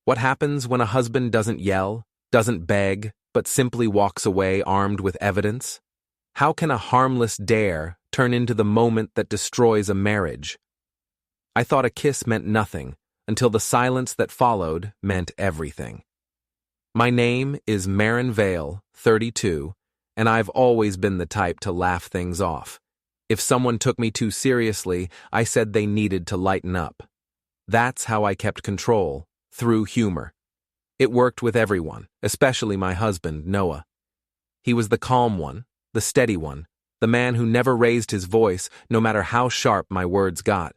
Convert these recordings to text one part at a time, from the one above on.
What happens when a husband doesn't yell, doesn't beg, but simply walks away armed with evidence? How can a harmless dare turn into the moment that destroys a marriage? I thought a kiss meant nothing until the silence that followed meant everything. My name is Maren Vale, 32, and I've always been the type to laugh things off. If someone took me too seriously, I said they needed to lighten up. That's how I kept control, through humor. It worked with everyone, especially my husband, Noah. He was the calm one, the steady one, the man who never raised his voice no matter how sharp my words got.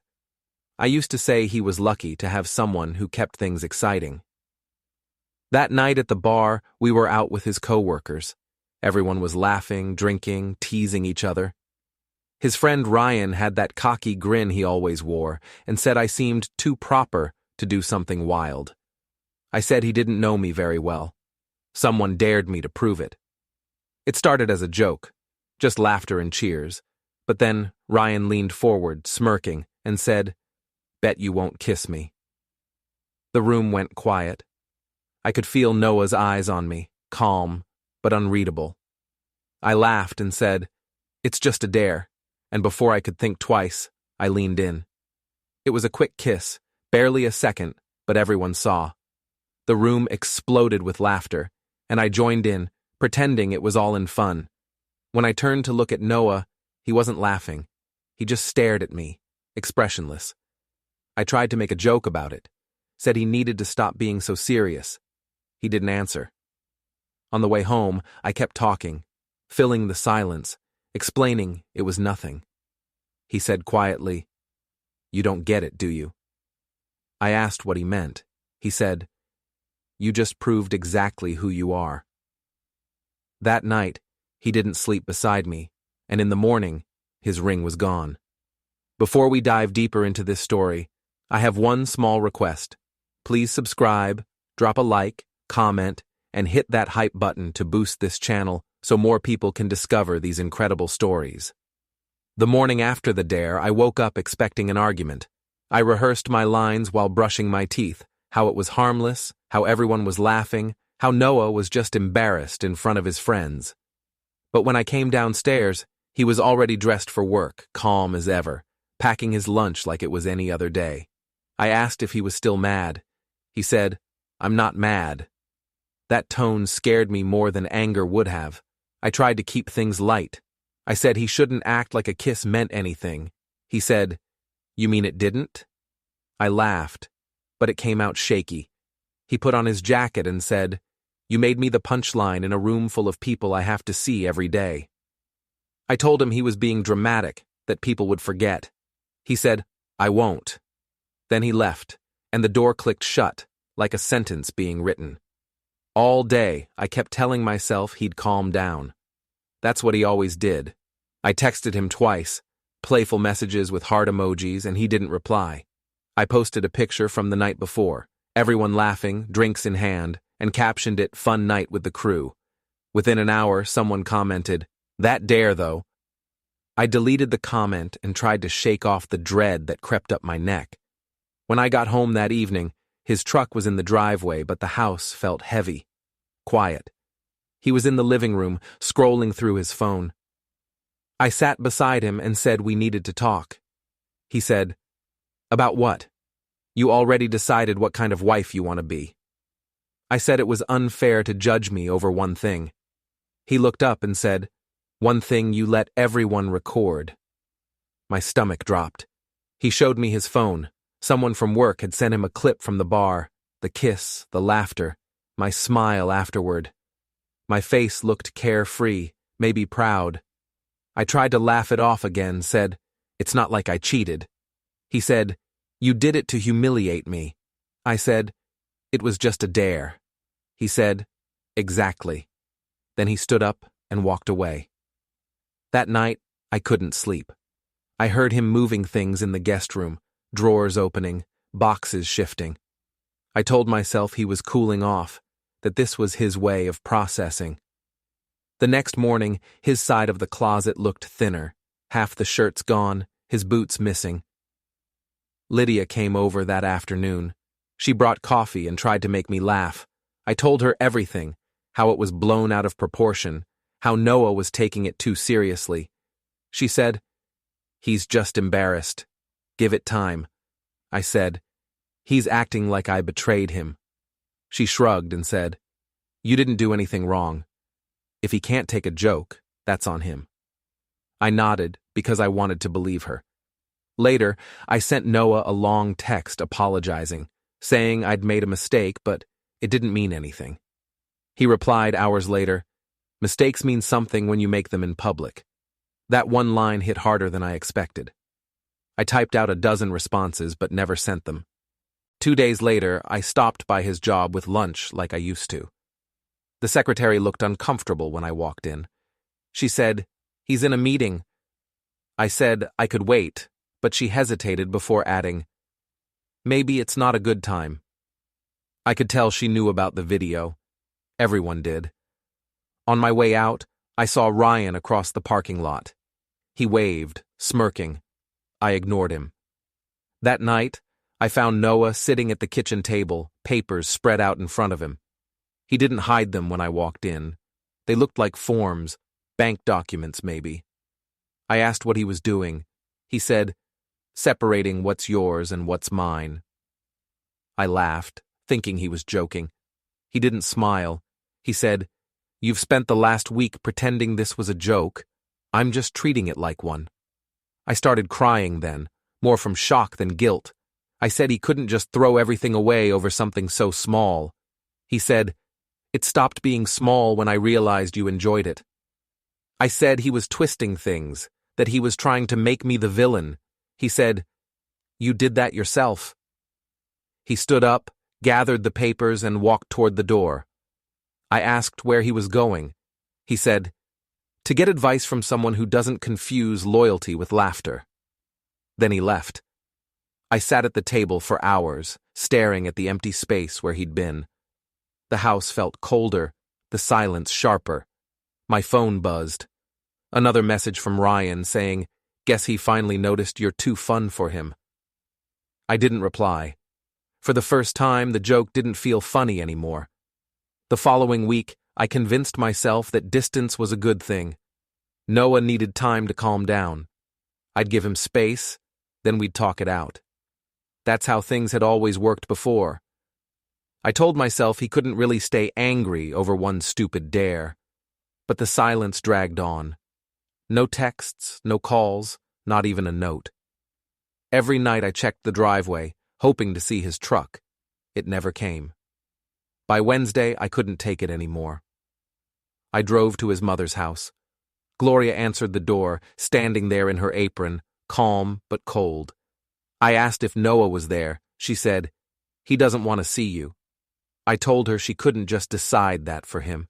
I used to say he was lucky to have someone who kept things exciting. That night at the bar, we were out with his coworkers. Everyone was laughing, drinking, teasing each other. His friend Ryan had that cocky grin he always wore and said I seemed too proper to do something wild. I said he didn't know me very well. Someone dared me to prove it. It started as a joke, just laughter and cheers, but then Ryan leaned forward, smirking, and said, "Bet you won't kiss me." The room went quiet. I could feel Noah's eyes on me, calm, but unreadable. I laughed and said, "It's just a dare," and before I could think twice, I leaned in. It was a quick kiss, barely a second, but everyone saw. The room exploded with laughter, and I joined in, pretending it was all in fun. When I turned to look at Noah, he wasn't laughing. He just stared at me, expressionless. I tried to make a joke about it, said he needed to stop being so serious. He didn't answer. On the way home, I kept talking, filling the silence, explaining it was nothing. He said quietly, "You don't get it, do you?" I asked what he meant. He said, "You just proved exactly who you are." That night, he didn't sleep beside me, and in the morning, his ring was gone. Before we dive deeper into this story, I have one small request. Please subscribe, drop a like, comment, and hit that hype button to boost this channel so more people can discover these incredible stories. The morning after the dare, I woke up expecting an argument. I rehearsed my lines while brushing my teeth, how it was harmless, how everyone was laughing, how Noah was just embarrassed in front of his friends. But when I came downstairs, he was already dressed for work, calm as ever, packing his lunch like it was any other day. I asked if he was still mad. He said, "I'm not mad." That tone scared me more than anger would have. I tried to keep things light. I said he shouldn't act like a kiss meant anything. He said, "You mean it didn't?" I laughed, but it came out shaky. He put on his jacket and said, "You made me the punchline in a room full of people I have to see every day." I told him he was being dramatic, that people would forget. He said, "I won't." Then he left, and the door clicked shut, like a sentence being written. All day, I kept telling myself he'd calm down. That's what he always did. I texted him twice, playful messages with heart emojis, and he didn't reply. I posted a picture from the night before, everyone laughing, drinks in hand, and captioned it "Fun night with the crew." Within an hour, someone commented, "That dare, though." I deleted the comment and tried to shake off the dread that crept up my neck. When I got home that evening, his truck was in the driveway, but the house felt heavy, quiet. He was in the living room, scrolling through his phone. I sat beside him and said we needed to talk. He said, "About what? You already decided what kind of wife you want to be." I said it was unfair to judge me over one thing. He looked up and said, "One thing you let everyone record." My stomach dropped. He showed me his phone. Someone from work had sent him a clip from the bar, the kiss, the laughter, my smile afterward. My face looked carefree, maybe proud. I tried to laugh it off again, said, "It's not like I cheated." He said, "You did it to humiliate me." I said, "It was just a dare." He said, "Exactly." Then he stood up and walked away. That night, I couldn't sleep. I heard him moving things in the guest room, drawers opening, boxes shifting. I told myself he was cooling off, that this was his way of processing. The next morning, his side of the closet looked thinner, half the shirts gone, his boots missing. Lydia came over that afternoon. She brought coffee and tried to make me laugh. I told her everything, how it was blown out of proportion, how Noah was taking it too seriously. She said, "He's just embarrassed. Give it time." I said, "He's acting like I betrayed him." She shrugged and said, "You didn't do anything wrong. If he can't take a joke, that's on him." I nodded because I wanted to believe her. Later, I sent Noah a long text apologizing, saying I'd made a mistake, but it didn't mean anything. He replied hours later, "Mistakes mean something when you make them in public." That one line hit harder than I expected. I typed out a dozen responses but never sent them. 2 days later, I stopped by his job with lunch like I used to. The secretary looked uncomfortable when I walked in. She said, "He's in a meeting." I said I could wait, but she hesitated before adding, "Maybe it's not a good time." I could tell she knew about the video. Everyone did. On my way out, I saw Ryan across the parking lot. He waved, smirking. I ignored him. That night, I found Noah sitting at the kitchen table, papers spread out in front of him. He didn't hide them when I walked in. They looked like forms, bank documents maybe. I asked what he was doing. He said, "Separating what's yours and what's mine." I laughed, thinking he was joking. He didn't smile. He said, "You've spent the last week pretending this was a joke. I'm just treating it like one." I started crying then, more from shock than guilt. I said he couldn't just throw everything away over something so small. He said, "It stopped being small when I realized you enjoyed it." I said he was twisting things, that he was trying to make me the villain. He said, "You did that yourself." He stood up, gathered the papers, and walked toward the door. I asked where he was going. He said, "To get advice from someone who doesn't confuse loyalty with laughter." Then he left. I sat at the table for hours, staring at the empty space where he'd been. The house felt colder, the silence sharper. My phone buzzed. Another message from Ryan saying, "Guess he finally noticed you're too fun for him." I didn't reply. For the first time, the joke didn't feel funny anymore. The following week, I convinced myself that distance was a good thing. Noah needed time to calm down. I'd give him space, then we'd talk it out. That's how things had always worked before. I told myself he couldn't really stay angry over one stupid dare. But the silence dragged on. No texts, no calls, not even a note. Every night I checked the driveway, hoping to see his truck. It never came. By Wednesday, I couldn't take it anymore. I drove to his mother's house. Gloria answered the door, standing there in her apron, calm but cold. I asked if Noah was there. She said, "He doesn't want to see you." I told her she couldn't just decide that for him.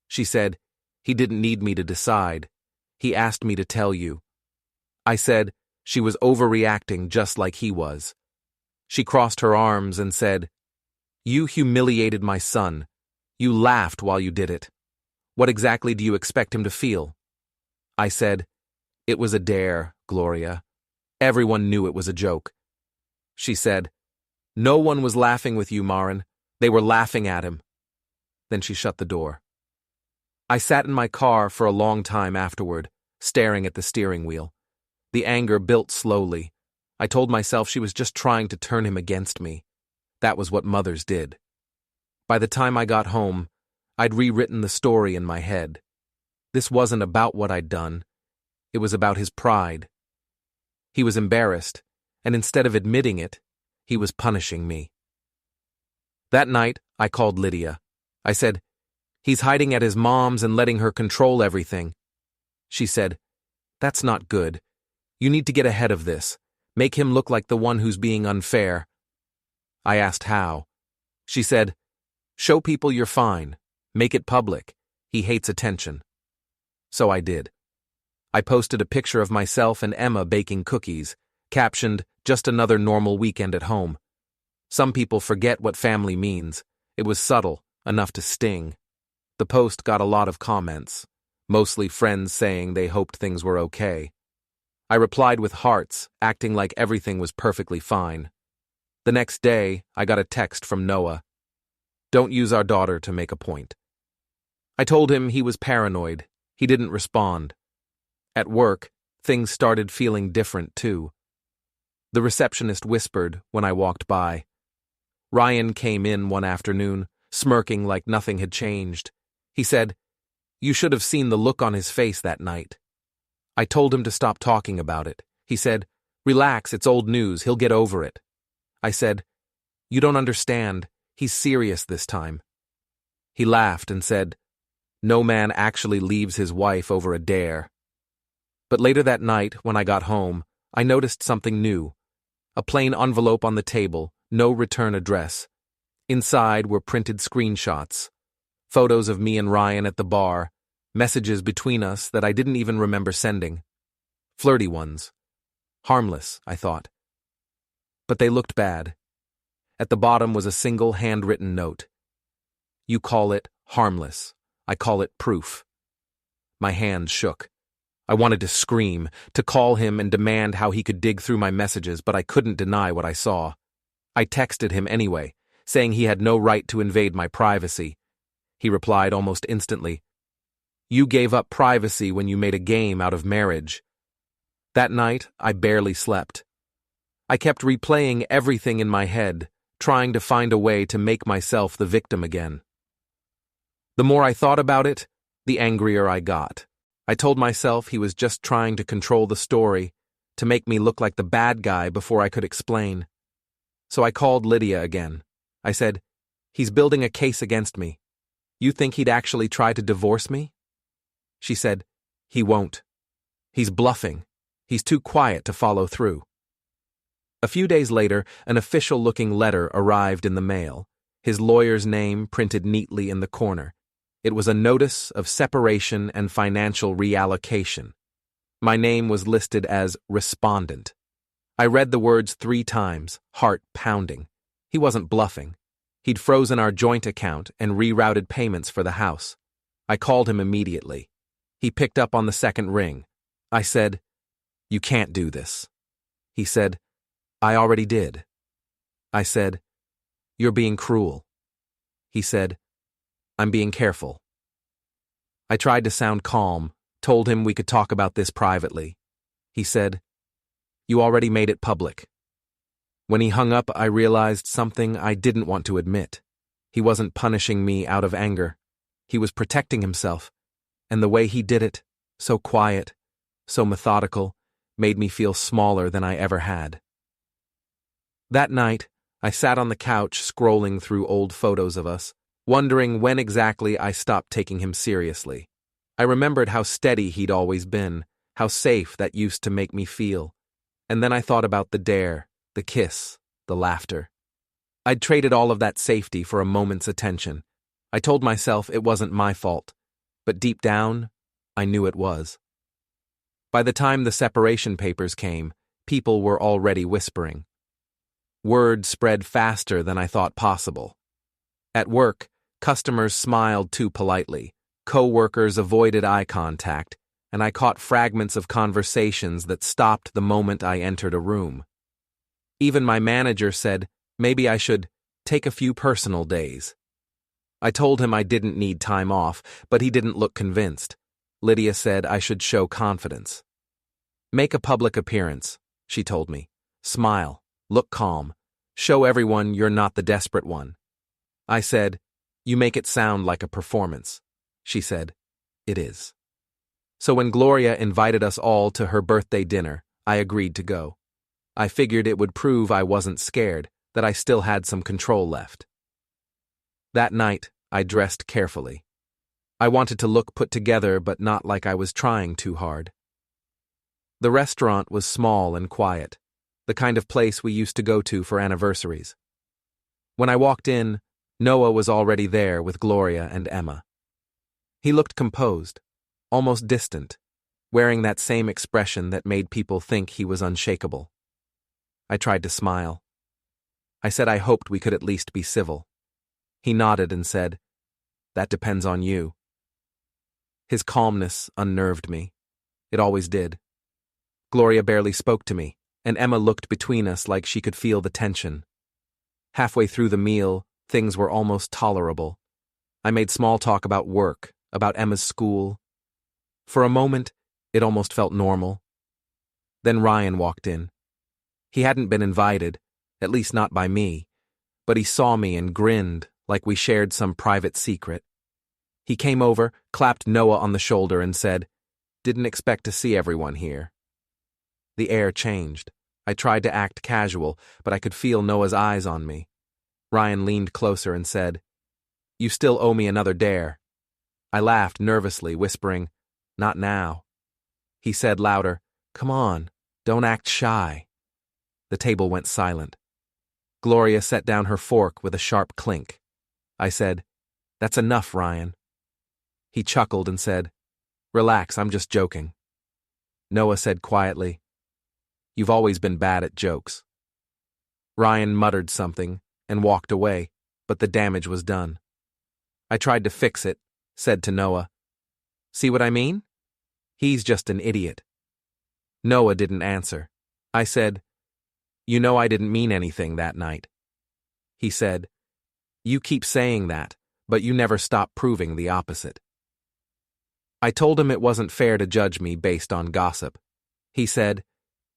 She said, "He didn't need me to decide. He asked me to tell you." I said she was overreacting just like he was. She crossed her arms and said, "You humiliated my son. You laughed while you did it. What exactly do you expect him to feel?" I said, "It was a dare, Gloria. Everyone knew it was a joke." She said, "No one was laughing with you, Maren. They were laughing at him." Then she shut the door. I sat in my car for a long time afterward, staring at the steering wheel. The anger built slowly. I told myself she was just trying to turn him against me. That was what mothers did. By the time I got home, I'd rewritten the story in my head. This wasn't about what I'd done. It was about his pride. He was embarrassed, and instead of admitting it, he was punishing me. That night, I called Lydia. I said, "He's hiding at his mom's and letting her control everything." She said, "That's not good. You need to get ahead of this. Make him look like the one who's being unfair." I asked how. She said, "Show people you're fine. Make it public. He hates attention." So I did. I posted a picture of myself and Emma baking cookies, captioned, "Just another normal weekend at home." Some people forget what family means. It was subtle, enough to sting. The post got a lot of comments, mostly friends saying they hoped things were okay. I replied with hearts, acting like everything was perfectly fine. The next day, I got a text from Noah. Don't use our daughter to make a point. I told him he was paranoid. He didn't respond. At work, things started feeling different too. The receptionist whispered when I walked by. Ryan came in one afternoon, smirking like nothing had changed. He said, "You should have seen the look on his face that night." I told him to stop talking about it. He said, "Relax, it's old news, he'll get over it." I said, "You don't understand, he's serious this time." He laughed and said, "No man actually leaves his wife over a dare." But later that night, when I got home, I noticed something new. A plain envelope on the table, no return address. Inside were printed screenshots, photos of me and Ryan at the bar, messages between us that I didn't even remember sending. Flirty ones. Harmless, I thought. But they looked bad. At the bottom was a single handwritten note. "You call it harmless. I call it proof." My hands shook. I wanted to scream, to call him and demand how he could dig through my messages, but I couldn't deny what I saw. I texted him anyway, saying he had no right to invade my privacy. He replied almost instantly, "You gave up privacy when you made a game out of marriage." That night, I barely slept. I kept replaying everything in my head, trying to find a way to make myself the victim again. The more I thought about it, the angrier I got. I told myself he was just trying to control the story, to make me look like the bad guy before I could explain. So I called Lydia again. I said, "He's building a case against me. You think he'd actually try to divorce me?" She said, "He won't. He's bluffing. He's too quiet to follow through." A few days later, an official-looking letter arrived in the mail, his lawyer's name printed neatly in the corner. It was a notice of separation and financial reallocation. My name was listed as respondent. I read the words 3 times, heart pounding. He wasn't bluffing. He'd frozen our joint account and rerouted payments for the house. I called him immediately. He picked up on the second ring. I said, "You can't do this." He said, "I already did." I said, "You're being cruel." He said, "I'm being careful." I tried to sound calm, told him we could talk about this privately. He said, "You already made it public." When he hung up, I realized something I didn't want to admit. He wasn't punishing me out of anger. He was protecting himself, and the way he did it, so quiet, so methodical, made me feel smaller than I ever had. That night, I sat on the couch scrolling through old photos of us, wondering when exactly I stopped taking him seriously. I remembered how steady he'd always been, how safe that used to make me feel. And then I thought about the dare, the kiss, the laughter. I'd traded all of that safety for a moment's attention. I told myself it wasn't my fault, but deep down, I knew it was. By the time the separation papers came, people were already whispering. Word spread faster than I thought possible. At work, customers smiled too politely, co-workers avoided eye contact, and I caught fragments of conversations that stopped the moment I entered a room. Even my manager said maybe I should take a few personal days. I told him I didn't need time off, but he didn't look convinced. Lydia said I should show confidence. "Make a public appearance," she told me. "Smile, look calm, show everyone you're not the desperate one." I said, "You make it sound like a performance." She said, "It is." So when Gloria invited us all to her birthday dinner, I agreed to go. I figured it would prove I wasn't scared, that I still had some control left. That night, I dressed carefully. I wanted to look put together, but not like I was trying too hard. The restaurant was small and quiet, the kind of place we used to go to for anniversaries. When I walked in, Noah was already there with Gloria and Emma. He looked composed, almost distant, wearing that same expression that made people think he was unshakable. I tried to smile. I said I hoped we could at least be civil. He nodded and said, "That depends on you." His calmness unnerved me. It always did. Gloria barely spoke to me, and Emma looked between us like she could feel the tension. Halfway through the meal, things were almost tolerable. I made small talk about work, about Emma's school. For a moment, it almost felt normal. Then Ryan walked in. He hadn't been invited, at least not by me, but he saw me and grinned like we shared some private secret. He came over, clapped Noah on the shoulder and said, "Didn't expect to see everyone here." The air changed. I tried to act casual, but I could feel Noah's eyes on me. Ryan leaned closer and said, "You still owe me another dare." I laughed nervously, whispering, "Not now." He said louder, "Come on, don't act shy." The table went silent. Gloria set down her fork with a sharp clink. I said, "That's enough, Ryan." He chuckled and said, "Relax, I'm just joking." Noah said quietly, "You've always been bad at jokes." Ryan muttered something and walked away, but the damage was done. I tried to fix it, said to Noah, "See what I mean? He's just an idiot." Noah didn't answer. I said, "You know I didn't mean anything that night." He said, "You keep saying that, but you never stop proving the opposite." I told him it wasn't fair to judge me based on gossip. He said,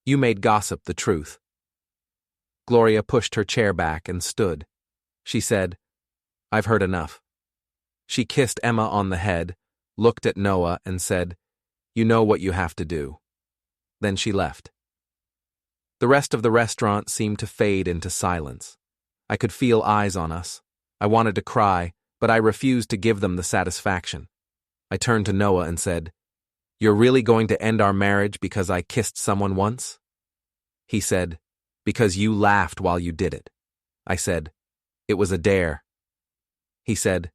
"You made gossip the truth." Gloria pushed her chair back and stood. She said, "I've heard enough." She kissed Emma on the head, looked at Noah and said, "You know what you have to do." Then she left. The rest of the restaurant seemed to fade into silence. I could feel eyes on us. I wanted to cry, but I refused to give them the satisfaction. I turned to Noah and said, "You're really going to end our marriage because I kissed someone once?" He said, "Because you laughed while you did it." I said, "It was a dare." He said,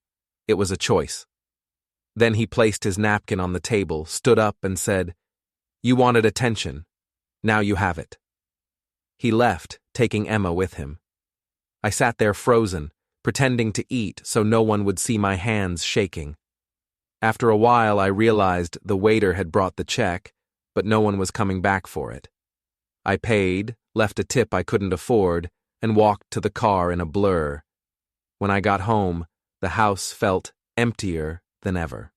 "It was a choice." Then he placed his napkin on the table, stood up and said, "You wanted attention. Now you have it." He left, taking Emma with him. I sat there frozen, pretending to eat so no one would see my hands shaking. After a while, I realized the waiter had brought the check, but no one was coming back for it. I paid, left a tip I couldn't afford, and walked to the car in a blur. When I got home, the house felt emptier than ever.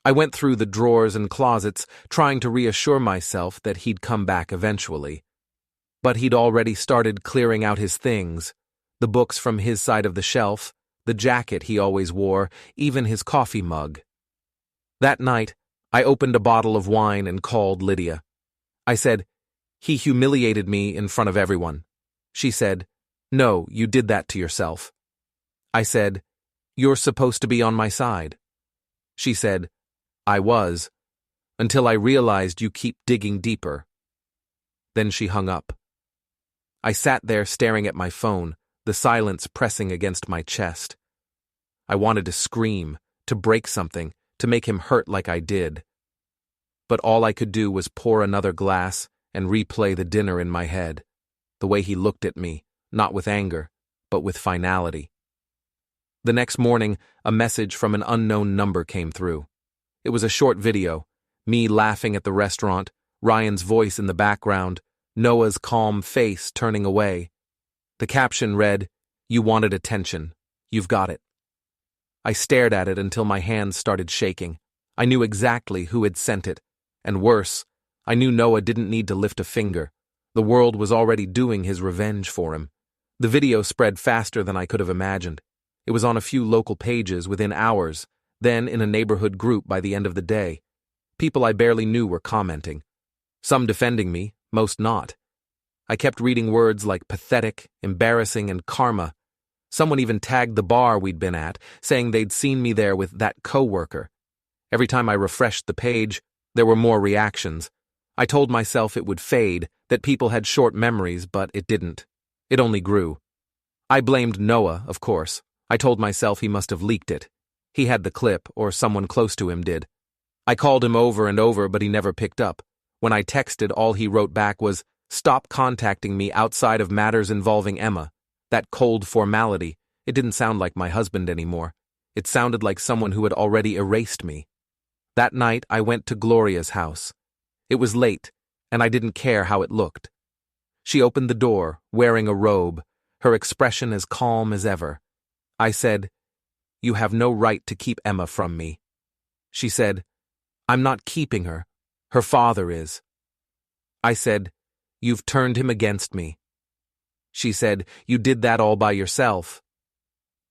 I went through the drawers and closets, trying to reassure myself that he'd come back eventually. But he'd already started clearing out his things, the books from his side of the shelf, the jacket he always wore, even his coffee mug. That night, I opened a bottle of wine and called Lydia. I said, "He humiliated me in front of everyone." She said, "No, you did that to yourself." I said, "You're supposed to be on my side." She said, "I was, until I realized you keep digging deeper." Then she hung up. I sat there staring at my phone, the silence pressing against my chest. I wanted to scream, to break something, to make him hurt like I did. But all I could do was pour another glass and replay the dinner in my head, the way he looked at me, not with anger, but with finality. The next morning, a message from an unknown number came through. It was a short video, me laughing at the restaurant, Ryan's voice in the background, Noah's calm face turning away. The caption read, "You wanted attention. You've got it." I stared at it until my hands started shaking. I knew exactly who had sent it. And worse, I knew Noah didn't need to lift a finger. The world was already doing his revenge for him. The video spread faster than I could have imagined. It was on a few local pages within hours, then in a neighborhood group by the end of the day. People I barely knew were commenting. Some defending me, most not. I kept reading words like pathetic, embarrassing, and karma. Someone even tagged the bar we'd been at, saying they'd seen me there with that coworker. Every time I refreshed the page, there were more reactions. I told myself it would fade, that people had short memories, but it didn't. It only grew. I blamed Noah, of course. I told myself he must have leaked it. He had the clip, or someone close to him did. I called him over and over, but he never picked up. When I texted, all he wrote back was, "Stop contacting me outside of matters involving Emma." That cold formality, it didn't sound like my husband anymore. It sounded like someone who had already erased me. That night, I went to Gloria's house. It was late, and I didn't care how it looked. She opened the door, wearing a robe, her expression as calm as ever. I said, "You have no right to keep Emma from me." She said, "I'm not keeping her. Her father is." I said, "You've turned him against me." She said, "You did that all by yourself."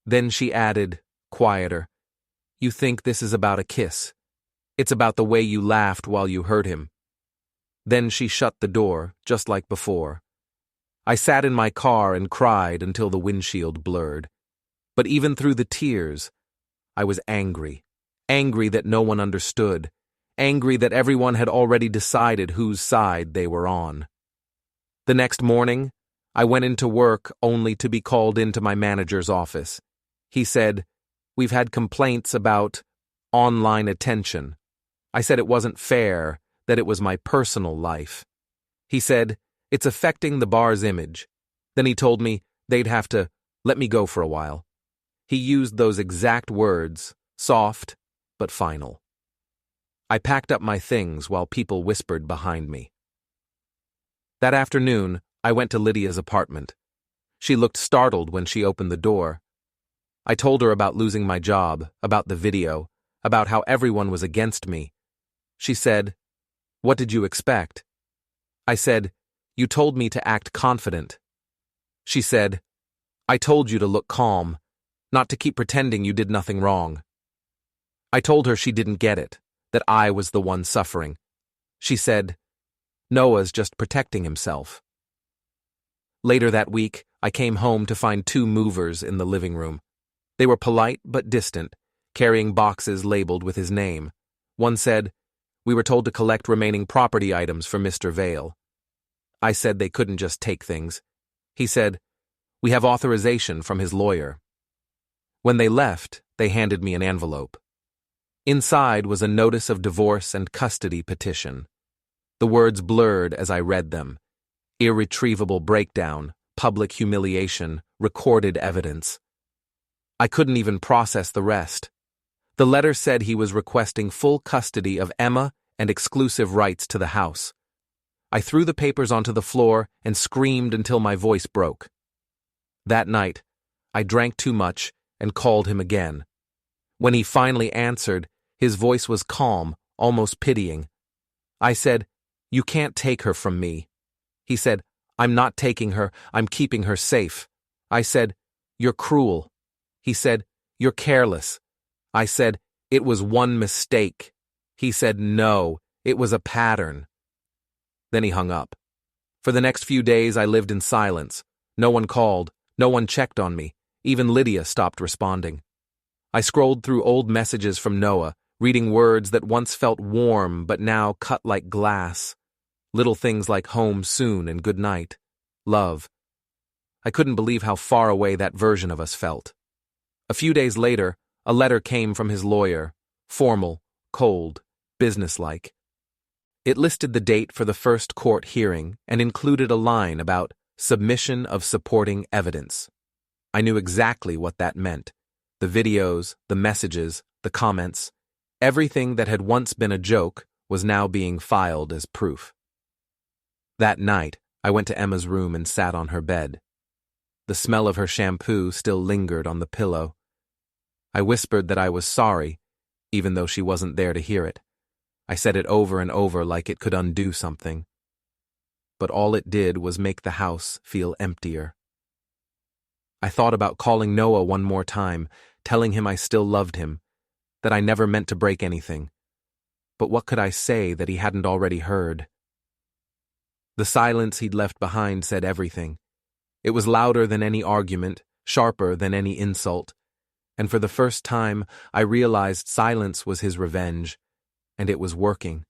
Then she added, quieter, "You think this is about a kiss. It's about the way you laughed while you hurt him." Then she shut the door, just like before. I sat in my car and cried until the windshield blurred. But even through the tears, I was angry. Angry that no one understood. Angry that everyone had already decided whose side they were on. The next morning, I went into work only to be called into my manager's office. He said, "We've had complaints about online attention." I said it wasn't fair, that it was my personal life. He said, "It's affecting the bar's image." Then he told me they'd have to let me go for a while. He used those exact words, soft but final. I packed up my things while people whispered behind me. That afternoon, I went to Lydia's apartment. She looked startled when she opened the door. I told her about losing my job, about the video, about how everyone was against me. She said, "What did you expect?" I said, "You told me to act confident." She said, "I told you to look calm, not to keep pretending you did nothing wrong." I told her she didn't get it, that I was the one suffering. She said, "Noah's just protecting himself." Later that week, I came home to find two movers in the living room. They were polite but distant, carrying boxes labeled with his name. One said, "We were told to collect remaining property items for Mr. Vale." I said they couldn't just take things. He said, "We have authorization from his lawyer." When they left, they handed me an envelope. Inside was a notice of divorce and custody petition. The words blurred as I read them. Irretrievable breakdown, public humiliation, recorded evidence. I couldn't even process the rest. The letter said he was requesting full custody of Emma and exclusive rights to the house. I threw the papers onto the floor and screamed until my voice broke. That night, I drank too much and called him again. When he finally answered, his voice was calm, almost pitying. I said, "You can't take her from me." He said, "I'm not taking her, I'm keeping her safe." I said, "You're cruel." He said, "You're careless." I said, "It was one mistake." He said, "No, it was a pattern." Then he hung up. For the next few days I lived in silence. No one called, no one checked on me. Even Lydia stopped responding. I scrolled through old messages from Noah, reading words that once felt warm but now cut like glass. Little things like home soon and good night. Love. I couldn't believe how far away that version of us felt. A few days later, a letter came from his lawyer, formal, cold, businesslike. It listed the date for the first court hearing and included a line about submission of supporting evidence. I knew exactly what that meant. The videos, the messages, the comments, everything that had once been a joke was now being filed as proof. That night, I went to Emma's room and sat on her bed. The smell of her shampoo still lingered on the pillow. I whispered that I was sorry, even though she wasn't there to hear it. I said it over and over like it could undo something. But all it did was make the house feel emptier. I thought about calling Noah one more time, telling him I still loved him, that I never meant to break anything. But what could I say that he hadn't already heard? The silence he'd left behind said everything. It was louder than any argument, sharper than any insult. And for the first time, I realized silence was his revenge, and it was working.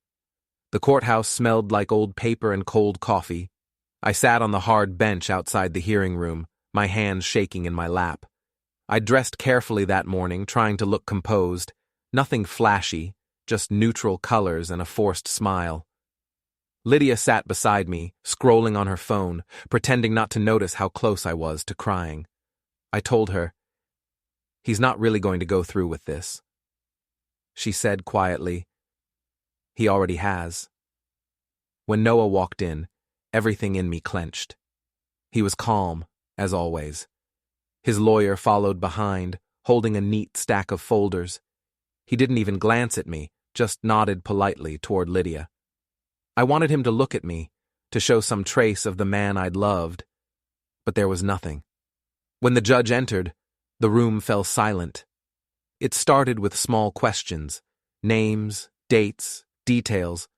The courthouse smelled like old paper and cold coffee. I sat on the hard bench outside the hearing room, my hands shaking in my lap. I dressed carefully that morning, trying to look composed. Nothing flashy, just neutral colors and a forced smile. Lydia sat beside me, scrolling on her phone, pretending not to notice how close I was to crying. I told her, "He's not really going to go through with this." She said quietly, "He already has." When Noah walked in, everything in me clenched. He was calm as always. His lawyer followed behind, holding a neat stack of folders. He didn't even glance at me, just nodded politely toward Lydia. I wanted him to look at me, to show some trace of the man I'd loved, but there was nothing. When the judge entered, the room fell silent. It started with small questions, names, dates, details.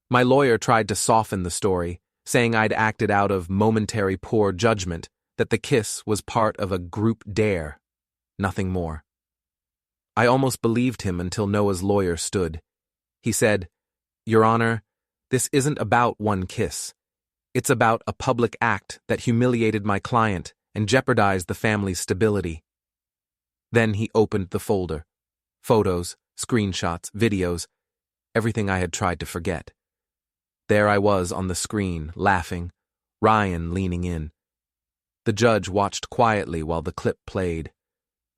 My lawyer tried to soften the story, saying I'd acted out of momentary poor judgment, that the kiss was part of a group dare. Nothing more. I almost believed him until Noah's lawyer stood. He said, "Your Honor, this isn't about one kiss. It's about a public act that humiliated my client and jeopardized the family's stability." Then he opened the folder. Photos, screenshots, videos, everything I had tried to forget. There I was on the screen, laughing, Ryan leaning in. The judge watched quietly while the clip played.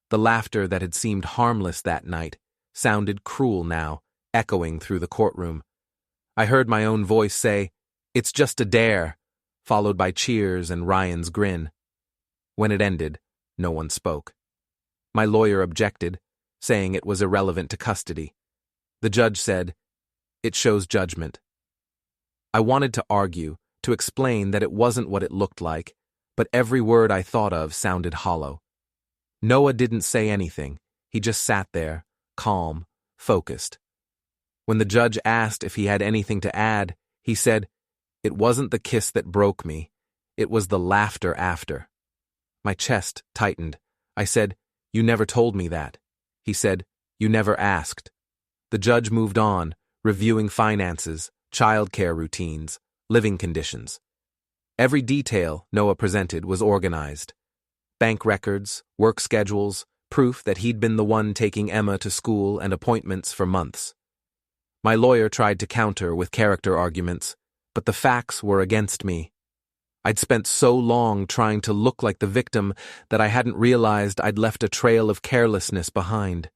The laughter that had seemed harmless that night sounded cruel now, echoing through the courtroom. I heard my own voice say, "It's just a dare," followed by cheers and Ryan's grin. When it ended, no one spoke. My lawyer objected, saying it was irrelevant to custody. The judge said, "It shows judgment." I wanted to argue, to explain that it wasn't what it looked like, but every word I thought of sounded hollow. Noah didn't say anything. He just sat there, calm, focused. When the judge asked if he had anything to add, he said, "It wasn't the kiss that broke me. It was the laughter after." My chest tightened. I said, "You never told me that." He said, "You never asked." The judge moved on, reviewing finances, childcare routines, living conditions. Every detail Noah presented was organized. Bank records, work schedules, proof that he'd been the one taking Emma to school and appointments for months. My lawyer tried to counter with character arguments, but the facts were against me. I'd spent so long trying to look like the victim that I hadn't realized I'd left a trail of carelessness behind.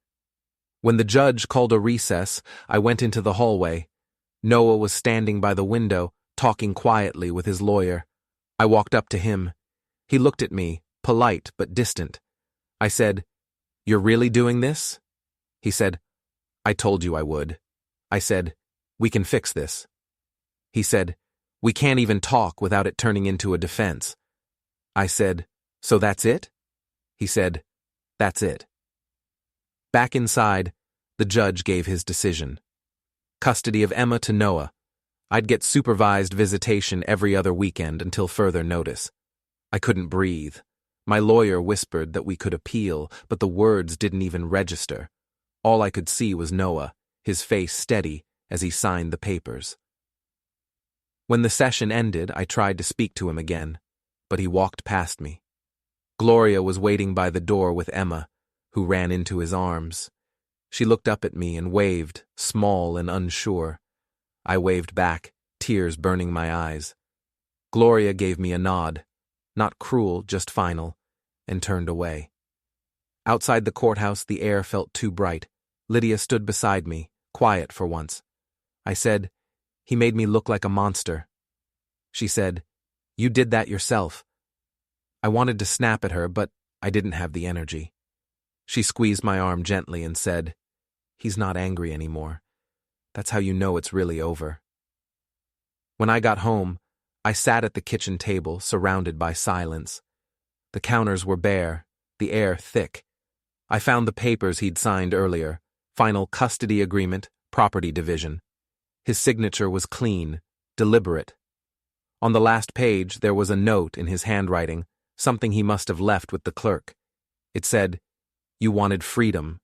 When the judge called a recess, I went into the hallway. Noah was standing by the window, talking quietly with his lawyer. I walked up to him. He looked at me, polite but distant. I said, "You're really doing this?" He said, "I told you I would." I said, "We can fix this." He said, "We can't even talk without it turning into a defense." I said, "So that's it?" He said, "That's it." Back inside, the judge gave his decision. Custody of Emma to Noah. I'd get supervised visitation every other weekend until further notice. I couldn't breathe. My lawyer whispered that we could appeal, but the words didn't even register. All I could see was Noah, his face steady as he signed the papers. When the session ended, I tried to speak to him again, but he walked past me. Gloria was waiting by the door with Emma, who ran into his arms. She looked up at me and waved, small and unsure. I waved back, tears burning my eyes. Gloria gave me a nod, not cruel, just final, and turned away. Outside the courthouse, the air felt too bright. Lydia stood beside me, quiet for once. I said, "He made me look like a monster." She said, "You did that yourself." I wanted to snap at her, but I didn't have the energy. She squeezed my arm gently and said, "He's not angry anymore. That's how you know it's really over." When I got home, I sat at the kitchen table, surrounded by silence. The counters were bare, the air thick. I found the papers he'd signed earlier, final custody agreement, property division. His signature was clean, deliberate. On the last page, there was a note in his handwriting, something he must have left with the clerk. It said, "You wanted freedom.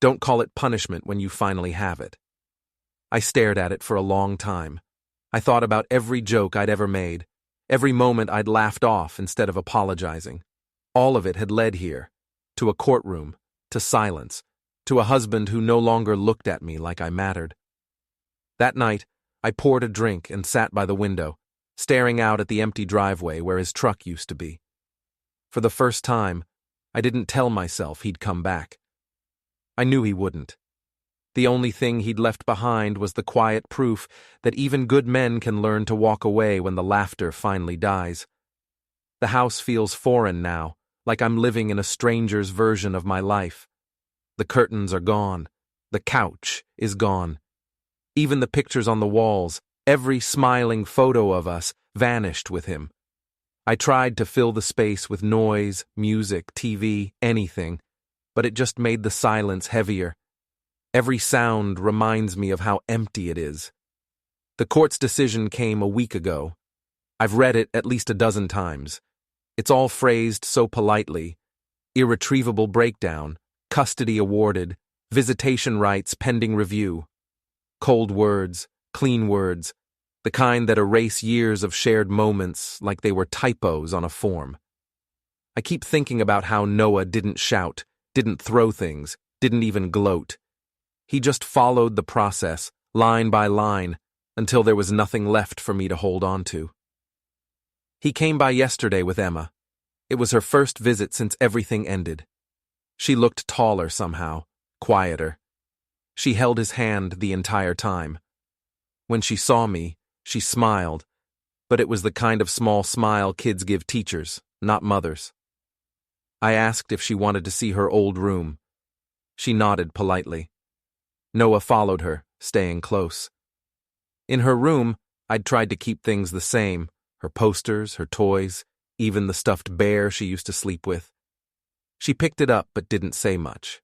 Don't call it punishment when you finally have it." I stared at it for a long time. I thought about every joke I'd ever made, every moment I'd laughed off instead of apologizing. All of it had led here, to a courtroom, to silence, to a husband who no longer looked at me like I mattered. That night, I poured a drink and sat by the window, staring out at the empty driveway where his truck used to be. For the first time, I didn't tell myself he'd come back. I knew he wouldn't. The only thing he'd left behind was the quiet proof that even good men can learn to walk away when the laughter finally dies. The house feels foreign now, like I'm living in a stranger's version of my life. The curtains are gone. The couch is gone. Even the pictures on the walls, every smiling photo of us, vanished with him. I tried to fill the space with noise, music, TV, anything, but it just made the silence heavier. Every sound reminds me of how empty it is. The court's decision came a week ago. I've read it at least a dozen times. It's all phrased so politely. Irretrievable breakdown, custody awarded, visitation rights pending review. Cold words, clean words, the kind that erase years of shared moments like they were typos on a form. I keep thinking about how Noah didn't shout, didn't throw things, didn't even gloat. He just followed the process, line by line, until there was nothing left for me to hold on to. He came by yesterday with Emma. It was her first visit since everything ended. She looked taller somehow, quieter. She held his hand the entire time. When she saw me, she smiled, but it was the kind of small smile kids give teachers, not mothers. I asked if she wanted to see her old room. She nodded politely. Noah followed her, staying close. In her room, I'd tried to keep things the same, her posters, her toys, even the stuffed bear she used to sleep with. She picked it up but didn't say much.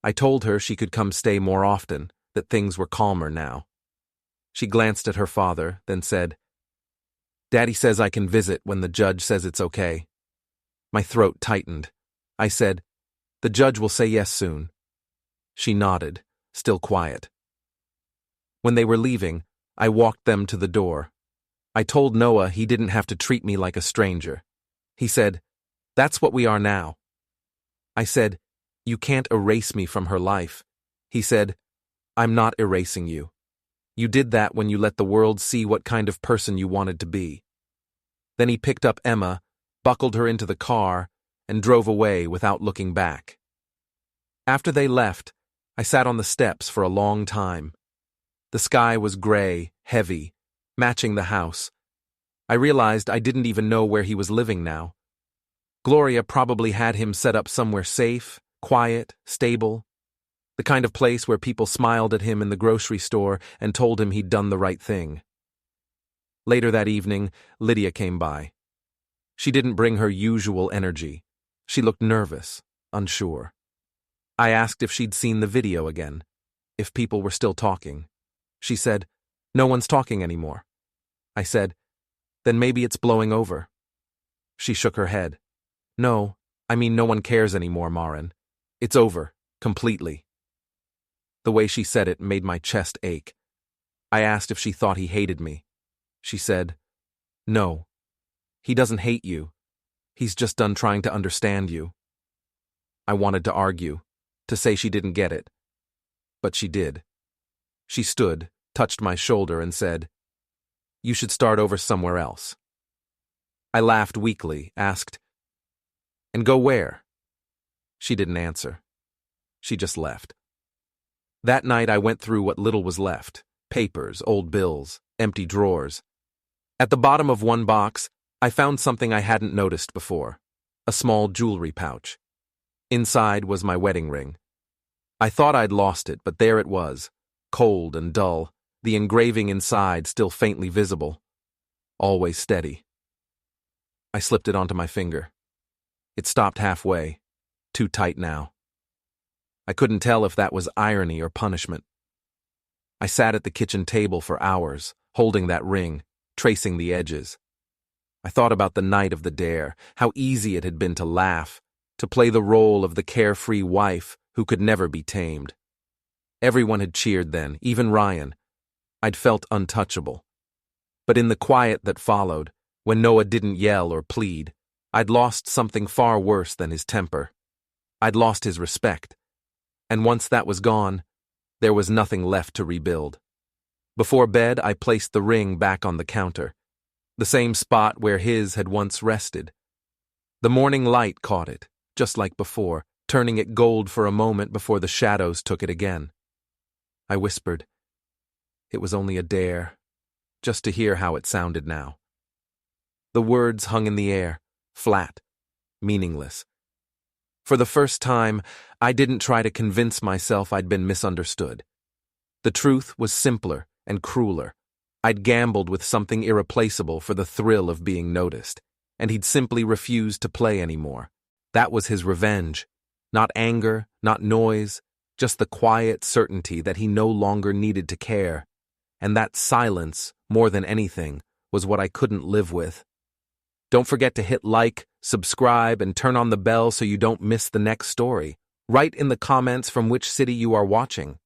I told her she could come stay more often, that things were calmer now. She glanced at her father, then said, "Daddy says I can visit when the judge says it's okay." My throat tightened. I said, "The judge will say yes soon." She nodded, still quiet. When they were leaving, I walked them to the door. I told Noah he didn't have to treat me like a stranger. He said, "That's what we are now." I said, "You can't erase me from her life." He said, "I'm not erasing you. You did that when you let the world see what kind of person you wanted to be." Then he picked up Emma, buckled her into the car, and drove away without looking back. After they left, I sat on the steps for a long time. The sky was gray, heavy, matching the house. I realized I didn't even know where he was living now. Gloria probably had him set up somewhere safe, quiet, stable, the kind of place where people smiled at him in the grocery store and told him he'd done the right thing. Later that evening, Lydia came by. She didn't bring her usual energy. She looked nervous, unsure. I asked if she'd seen the video again, if people were still talking. She said, "No one's talking anymore." I said, "Then maybe it's blowing over." She shook her head. "No, I mean no one cares anymore, Maren. It's over, completely." The way she said it made my chest ache. I asked if she thought he hated me. She said, "No. He doesn't hate you. He's just done trying to understand you." I wanted to argue, to say she didn't get it. But she did. She stood, touched my shoulder, and said, "You should start over somewhere else." I laughed weakly, asked, "And go where?" She didn't answer. She just left. That night I went through what little was left: papers, old bills, empty drawers. At the bottom of one box, I found something I hadn't noticed before: a small jewelry pouch. Inside was my wedding ring. I thought I'd lost it, but there it was, cold and dull, the engraving inside still faintly visible. Always steady. I slipped it onto my finger. It stopped halfway, too tight now. I couldn't tell if that was irony or punishment. I sat at the kitchen table for hours, holding that ring, tracing the edges. I thought about the night of the dare, how easy it had been to laugh, to play the role of the carefree wife who could never be tamed. Everyone had cheered then, even Ryan. I'd felt untouchable. But in the quiet that followed, when Noah didn't yell or plead, I'd lost something far worse than his temper. I'd lost his respect. And once that was gone, there was nothing left to rebuild. Before bed, I placed the ring back on the counter, the same spot where his had once rested. The morning light caught it, just like before, turning it gold for a moment before the shadows took it again. I whispered, "It was only a dare," just to hear how it sounded now. The words hung in the air, flat, meaningless. For the first time, I didn't try to convince myself I'd been misunderstood. The truth was simpler and crueler. I'd gambled with something irreplaceable for the thrill of being noticed, and he'd simply refused to play anymore. That was his revenge. Not anger, not noise, just the quiet certainty that he no longer needed to care. And that silence, more than anything, was what I couldn't live with. Don't forget to hit like, subscribe, and turn on the bell so you don't miss the next story. Write in the comments from which city you are watching.